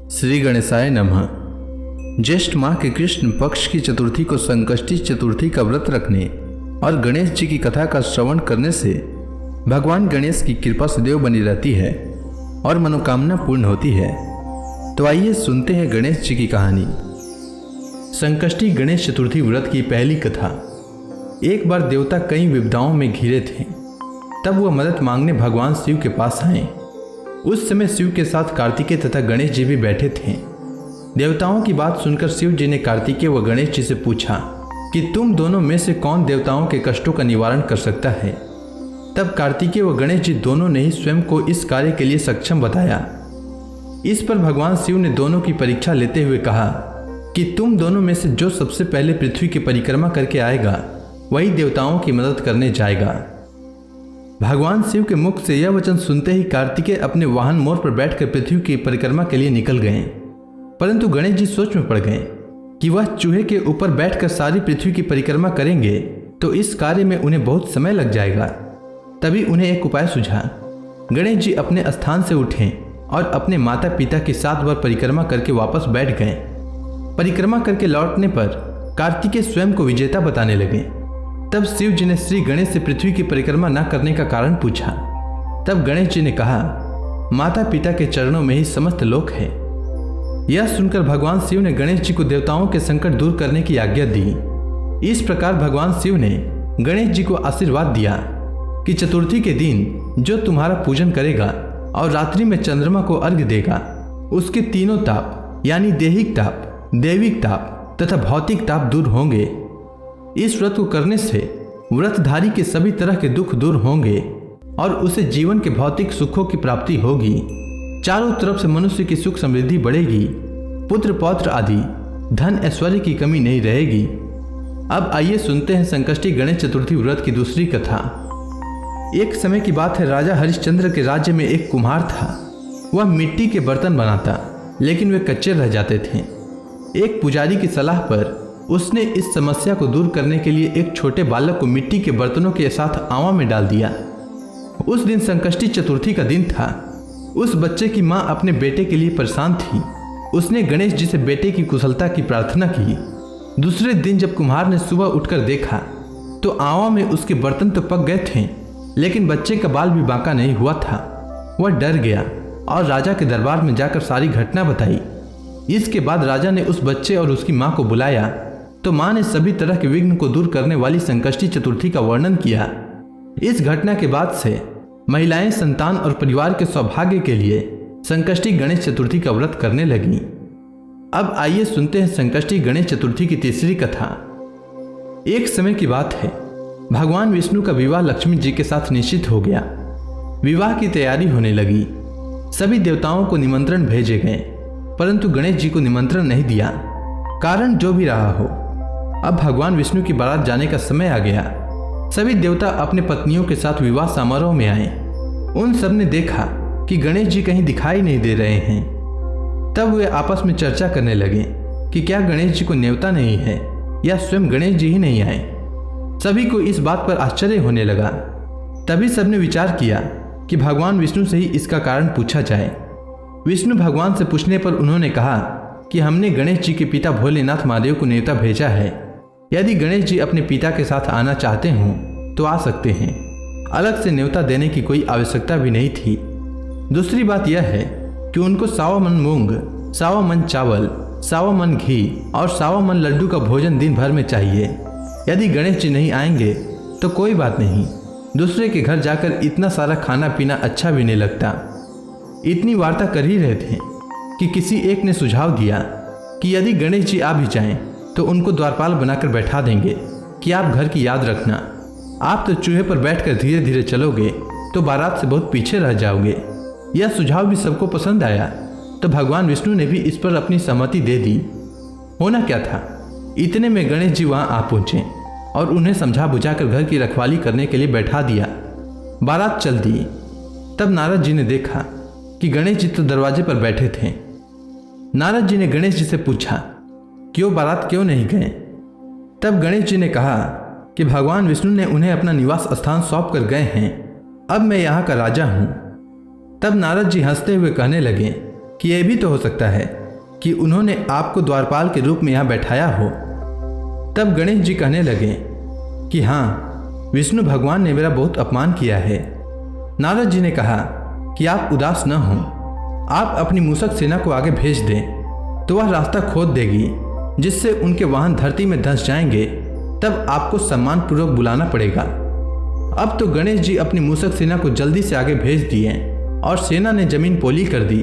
श्री गणेशाय नमः। ज्येष्ठ माह के कृष्ण पक्ष की चतुर्थी को संकष्टी चतुर्थी का व्रत रखने और गणेश जी की कथा का श्रवण करने से भगवान गणेश की कृपा सदैव बनी रहती है और मनोकामना पूर्ण होती है। तो आइए सुनते हैं गणेश जी की कहानी। संकष्टी गणेश चतुर्थी व्रत की पहली कथा। एक बार देवता कई विपदाओं में घिरे थे, तब वह मदद मांगने भगवान शिव के पास आए। उस समय शिव के साथ कार्तिकेय तथा गणेश जी भी बैठे थे। देवताओं की बात सुनकर शिव जी ने कार्तिकेय व गणेश जी से पूछा कि तुम दोनों में से कौन देवताओं के कष्टों का निवारण कर सकता है। तब कार्तिकेय व गणेश जी दोनों ने ही स्वयं को इस कार्य के लिए सक्षम बताया। इस पर भगवान शिव ने दोनों की परीक्षा लेते हुए कहा कि तुम दोनों में से जो सबसे पहले पृथ्वी की परिक्रमा करके आएगा वही देवताओं की मदद करने जाएगा। भगवान शिव के मुख से यह वचन सुनते ही कार्तिकेय अपने वाहन मोर पर बैठकर पृथ्वी की परिक्रमा के लिए निकल गए। परंतु गणेश जी सोच में पड़ गए कि वह चूहे के ऊपर बैठकर सारी पृथ्वी की परिक्रमा करेंगे तो इस कार्य में उन्हें बहुत समय लग जाएगा। तभी उन्हें एक उपाय सूझा। गणेश जी अपने स्थान से उठे और अपने माता पिता की 7 बार परिक्रमा करके वापस बैठ गए। परिक्रमा करके लौटने पर कार्तिकेय स्वयं को विजेता बताने लगे। तब शिव जी ने श्री गणेश से पृथ्वी की परिक्रमा न करने का कारण पूछा। तब गणेश जी ने कहा, माता पिता के चरणों में ही समस्त लोक है। यह सुनकर भगवान शिव ने गणेश जी को देवताओं के संकट दूर करने की आज्ञा दी। इस प्रकार भगवान शिव ने गणेश जी को आशीर्वाद दिया कि चतुर्थी के दिन जो तुम्हारा पूजन करेगा और रात्रि में चंद्रमा को अर्घ्य देगा, उसके तीनों ताप यानी देहिक ताप, दैविक ताप तथा भौतिक ताप दूर होंगे। इस व्रत को करने से व्रतधारी के सभी तरह के दुख दूर होंगे और उसे जीवन के भौतिक सुखों की प्राप्ति होगी। चारों तरफ से मनुष्य की सुख समृद्धि बढ़ेगी, पुत्र पौत्र आदि धन ऐश्वर्य की कमी नहीं रहेगी। अब आइए सुनते हैं संकष्टी गणेश चतुर्थी व्रत की दूसरी कथा। एक समय की बात है, राजा हरिश्चंद्र के राज्य में एक कुम्हार था। वह मिट्टी के बर्तन बनाता, लेकिन वे कच्चे रह जाते थे। एक पुजारी की सलाह पर उसने इस समस्या को दूर करने के लिए एक छोटे बालक को मिट्टी के बर्तनों के साथ आवा में डाल दिया। उस दिन संकष्टी चतुर्थी का दिन था। उस बच्चे की मां अपने बेटे के लिए परेशान थी। उसने गणेश जी से बेटे की कुशलता की प्रार्थना की। दूसरे दिन जब कुम्हार ने सुबह उठकर देखा तो आवा में उसके बर्तन तो पक गए थे, लेकिन बच्चे का बाल भी बांका नहीं हुआ था। वह डर गया और राजा के दरबार में जाकर सारी घटना बताई। इसके बाद राजा ने उस बच्चे और उसकी मां को बुलाया तो मां ने सभी तरह के विघ्न को दूर करने वाली संकष्टी चतुर्थी का वर्णन किया। इस घटना के बाद से महिलाएं संतान और परिवार के सौभाग्य के लिए संकष्टी गणेश चतुर्थी का व्रत करने लगी। अब आइए सुनते हैं संकष्टी गणेश चतुर्थी की तीसरी कथा। एक समय की बात है, भगवान विष्णु का विवाह लक्ष्मी जी के साथ निश्चित हो गया। विवाह की तैयारी होने लगी। सभी देवताओं को निमंत्रण भेजे गए, परंतु गणेश जी को निमंत्रण नहीं दिया। कारण जो भी रहा हो, अब भगवान विष्णु की बारात जाने का समय आ गया। सभी देवता अपने पत्नियों के साथ विवाह समारोह में आए। उन सब ने देखा कि गणेश जी कहीं दिखाई नहीं दे रहे हैं। तब वे आपस में चर्चा करने लगे कि क्या गणेश जी को न्योता नहीं है या स्वयं गणेश जी ही नहीं आए। सभी को इस बात पर आश्चर्य होने लगा। तभी सबने विचार किया कि भगवान विष्णु से ही इसका कारण पूछा जाए। विष्णु भगवान से पूछने पर उन्होंने कहा कि हमने गणेश जी के पिता भोलेनाथ महादेव को न्योता भेजा है। यदि गणेश जी अपने पिता के साथ आना चाहते हों तो आ सकते हैं। अलग से न्योता देने की कोई आवश्यकता भी नहीं थी। दूसरी बात यह है कि उनको 100 मन मूंग, 100 मन चावल, 100 मन घी और 100 मन लड्डू का भोजन दिन भर में चाहिए। यदि गणेश जी नहीं आएंगे तो कोई बात नहीं, दूसरे के घर जाकर इतना सारा खाना पीना अच्छा भी नहीं लगता। इतनी वार्ता कर ही रहे थे कि किसी एक ने सुझाव दिया कि यदि गणेश जी आ भी जाएं तो उनको द्वारपाल बनाकर बैठा देंगे कि आप घर की याद रखना। आप तो चूहे पर बैठकर धीरे धीरे चलोगे तो बारात से बहुत पीछे रह जाओगे। यह सुझाव भी सबको पसंद आया, तो भगवान विष्णु ने भी इस पर अपनी सहमति दे दी। होना क्या था, इतने में गणेश जी वहां आ पहुंचे और उन्हें समझा बुझाकर घर की रखवाली करने के लिए बैठा दिया। बारात चल दी। तब नारद जी ने देखा कि गणेश जी तो दरवाजे पर बैठे थे। नारद जी ने गणेश जी से पूछा कि वो बारात क्यों नहीं गए। तब गणेश जी ने कहा कि भगवान विष्णु ने उन्हें अपना निवास स्थान सौंप कर गए हैं, अब मैं यहाँ का राजा हूँ। तब नारद जी हंसते हुए कहने लगे कि यह भी तो हो सकता है कि उन्होंने आपको द्वारपाल के रूप में यहाँ बैठाया हो। तब गणेश जी कहने लगे कि हाँ, विष्णु भगवान ने मेरा बहुत अपमान किया है। नारद जी ने कहा कि आप उदास न हों, आप अपनी मूषक सेना को आगे भेज दें तो वह रास्ता खोद देगी, जिससे उनके वाहन धरती में धंस जाएंगे। तब आपको सम्मानपूर्वक बुलाना पड़ेगा। अब तो गणेश जी अपनी मूषक सेना को जल्दी से आगे भेज दिए और सेना ने जमीन पोली कर दी।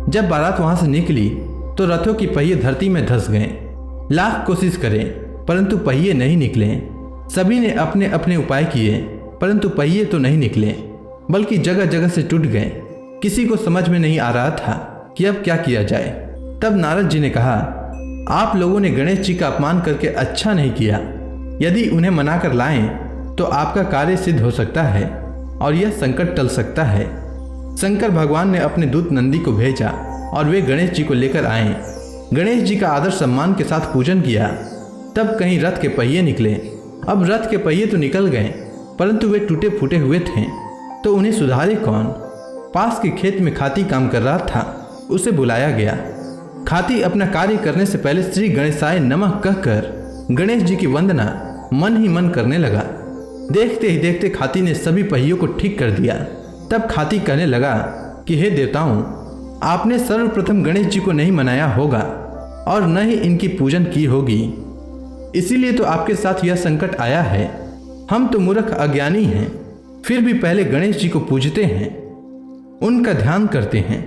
जब बारात वहां से निकली तो रथों की पहिए धरती में धंस गए। लाख कोशिश करें परंतु पहिए नहीं निकले। सभी ने अपने अपने उपाय किए परंतु पहिए तो नहीं निकले, बल्कि जगह जगह से टूट गए। किसी को समझ में नहीं आ रहा था कि अब क्या किया जाए। तब नारद जी ने कहा, आप लोगों ने गणेश जी का अपमान करके अच्छा नहीं किया। यदि उन्हें मनाकर लाएं तो आपका कार्य सिद्ध हो सकता है और यह संकट टल सकता है। शंकर भगवान ने अपने दूत नंदी को भेजा और वे गणेश जी को लेकर आए। गणेश जी का आदर सम्मान के साथ पूजन किया। तब कहीं रथ के पहिए निकले। अब रथ के पहिए तो निकल गए परंतु वे टूटे फूटे हुए थे, तो उन्हें सुधारे कौन। पास के खेत में खाती काम कर रहा था, उसे बुलाया गया। खाती अपना कार्य करने से पहले श्री गणेशाय नमः कहकर गणेश जी की वंदना मन ही मन करने लगा। देखते ही देखते खाती ने सभी पहियों को ठीक कर दिया। तब खाती कहने लगा कि हे देवताओं, आपने सर्वप्रथम गणेश जी को नहीं मनाया होगा और न ही इनकी पूजन की होगी, इसीलिए तो आपके साथ यह संकट आया है। हम तो मूर्ख अज्ञानी हैं, फिर भी पहले गणेश जी को पूजते हैं, उनका ध्यान करते हैं।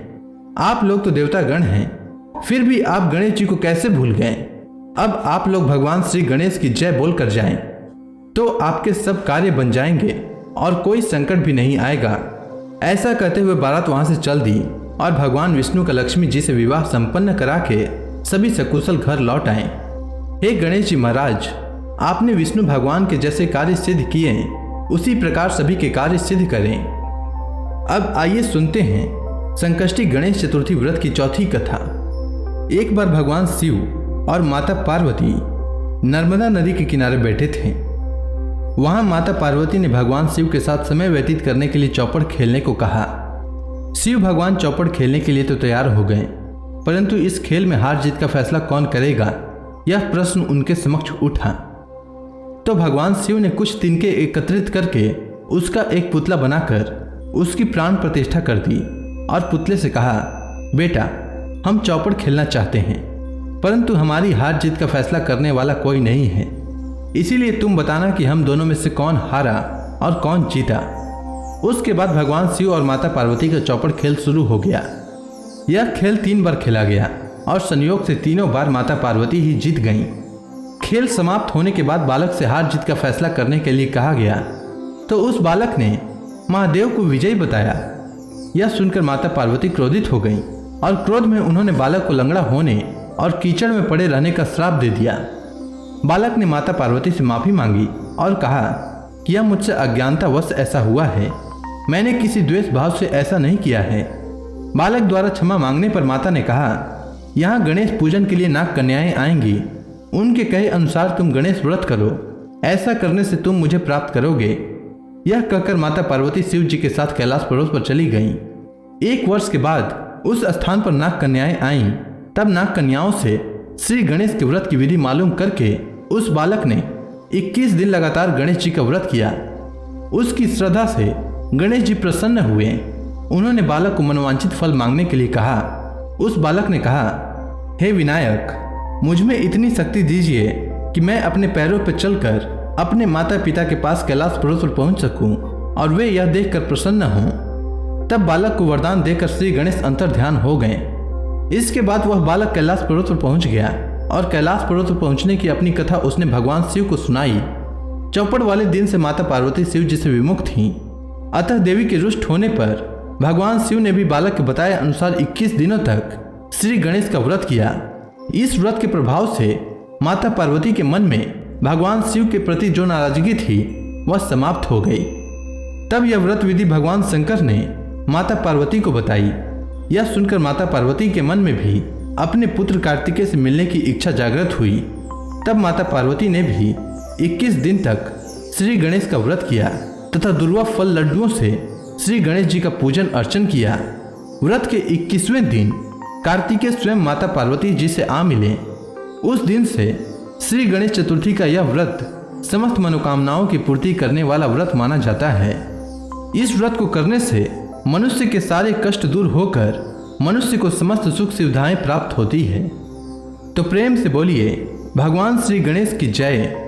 आप लोग तो देवतागण हैं, फिर भी आप गणेश जी को कैसे भूल गए। अब आप लोग भगवान श्री गणेश की जय बोल कर जाएं, तो आपके सब कार्य बन जाएंगे और कोई संकट भी नहीं आएगा। ऐसा कहते हुए बारात वहां से चल दी और भगवान विष्णु का लक्ष्मी जी से विवाह संपन्न करा के सभी सकुशल घर लौट आए। हे गणेश जी महाराज, आपने विष्णु भगवान के जैसे कार्य सिद्ध किए, उसी प्रकार सभी के कार्य सिद्ध करें। अब आइए सुनते हैं संकष्टी गणेश चतुर्थी व्रत की चौथी कथा। एक बार भगवान शिव और माता पार्वती नर्मदा नदी के किनारे बैठे थे। वहां माता पार्वती ने भगवान शिव के साथ समय व्यतीत करने के लिए चौपड़ खेलने को कहा। शिव भगवान चौपड़ खेलने के लिए तो तैयार हो गए, परंतु इस खेल में हार जीत का फैसला कौन करेगा, यह प्रश्न उनके समक्ष उठा। तो भगवान शिव ने कुछ तिनके एकत्रित करके उसका एक पुतला बनाकर उसकी प्राण प्रतिष्ठा कर दी और पुतले से कहा, बेटा, हम चौपड़ खेलना चाहते हैं, परंतु हमारी हार जीत का फैसला करने वाला कोई नहीं है, इसीलिए तुम बताना कि हम दोनों में से कौन हारा और कौन जीता। उसके बाद भगवान शिव और माता पार्वती का चौपड़ खेल शुरू हो गया। यह खेल 3 बार खेला गया और संयोग से तीनों बार माता पार्वती ही जीत गईं। खेल समाप्त होने के बाद बालक से हार जीत का फैसला करने के लिए कहा गया, तो उस बालक ने महादेव को विजयी बताया। यह सुनकर माता पार्वती क्रोधित हो गईं और क्रोध में उन्होंने बालक को लंगड़ा होने और कीचड़ में पड़े रहने का श्राप दे दिया। बालक ने माता पार्वती से माफी मांगी और कहा कि यह मुझसे अज्ञानतावश ऐसा हुआ है, मैंने किसी द्वेष भाव से ऐसा नहीं किया है। बालक द्वारा क्षमा मांगने पर माता ने कहा, यहाँ गणेश पूजन के लिए नाग कन्याएं आएंगी, उनके कहे अनुसार तुम गणेश व्रत करो, ऐसा करने से तुम मुझे प्राप्त करोगे। यह कहकर माता पार्वती शिव जी के साथ कैलाश पर्वत पर चली गईं। 1 वर्ष के बाद उस स्थान पर नाग कन्याएं आईं। तब नाग कन्याओं से श्री गणेश के व्रत की विधि मालूम करके उस बालक ने 21 दिन लगातार गणेश जी का व्रत किया। उसकी श्रद्धा से गणेश जी प्रसन्न हुए। उन्होंने बालक को मनोवांछित फल मांगने के लिए कहा। उस बालक ने कहा, हे विनायक, मुझ में इतनी शक्ति दीजिए कि मैं अपने पैरों पर चलकर अपने माता पिता के पास कैलाश पर्वत पर पहुंच सकूं और वे यह देखकर प्रसन्न हों। तब बालक को वरदान देकर श्री गणेश अंतर्ध्यान हो गए। इसके बाद वह बालक कैलाश पर्वत पर पहुंच गया और कैलाश पर्वत पर पहुंचने की अपनी कथा उसने भगवान शिव को सुनाई। चौपड़ वाले दिन से माता पार्वती शिव जी से विमुख थीं, अतः देवी के रुष्ट होने पर भगवान शिव ने भी बालक के बताए अनुसार 21 दिनों तक श्री गणेश का व्रत किया। इस व्रत के प्रभाव से माता पार्वती के मन में भगवान शिव के प्रति जो नाराजगी थी वह समाप्त हो गई। तब यह व्रत विधि भगवान शंकर ने माता पार्वती को बताई। यह सुनकर माता पार्वती के मन में भी अपने पुत्र कार्तिकेय से मिलने की इच्छा जागृत हुई। तब माता पार्वती ने भी 21 दिन तक श्री गणेश का व्रत किया तथा दुर्लभ फल लड्डुओं से श्री गणेश जी का पूजन अर्चन किया। व्रत के 21वें दिन कार्तिकेय स्वयं माता पार्वती जी से आ मिले। उस दिन से श्री गणेश चतुर्थी का यह व्रत समस्त मनोकामनाओं की पूर्ति करने वाला व्रत माना जाता है। इस व्रत को करने से मनुष्य के सारे कष्ट दूर होकर मनुष्य को समस्त सुख सुविधाएं प्राप्त होती है। तो प्रेम से बोलिए भगवान श्री गणेश की जय।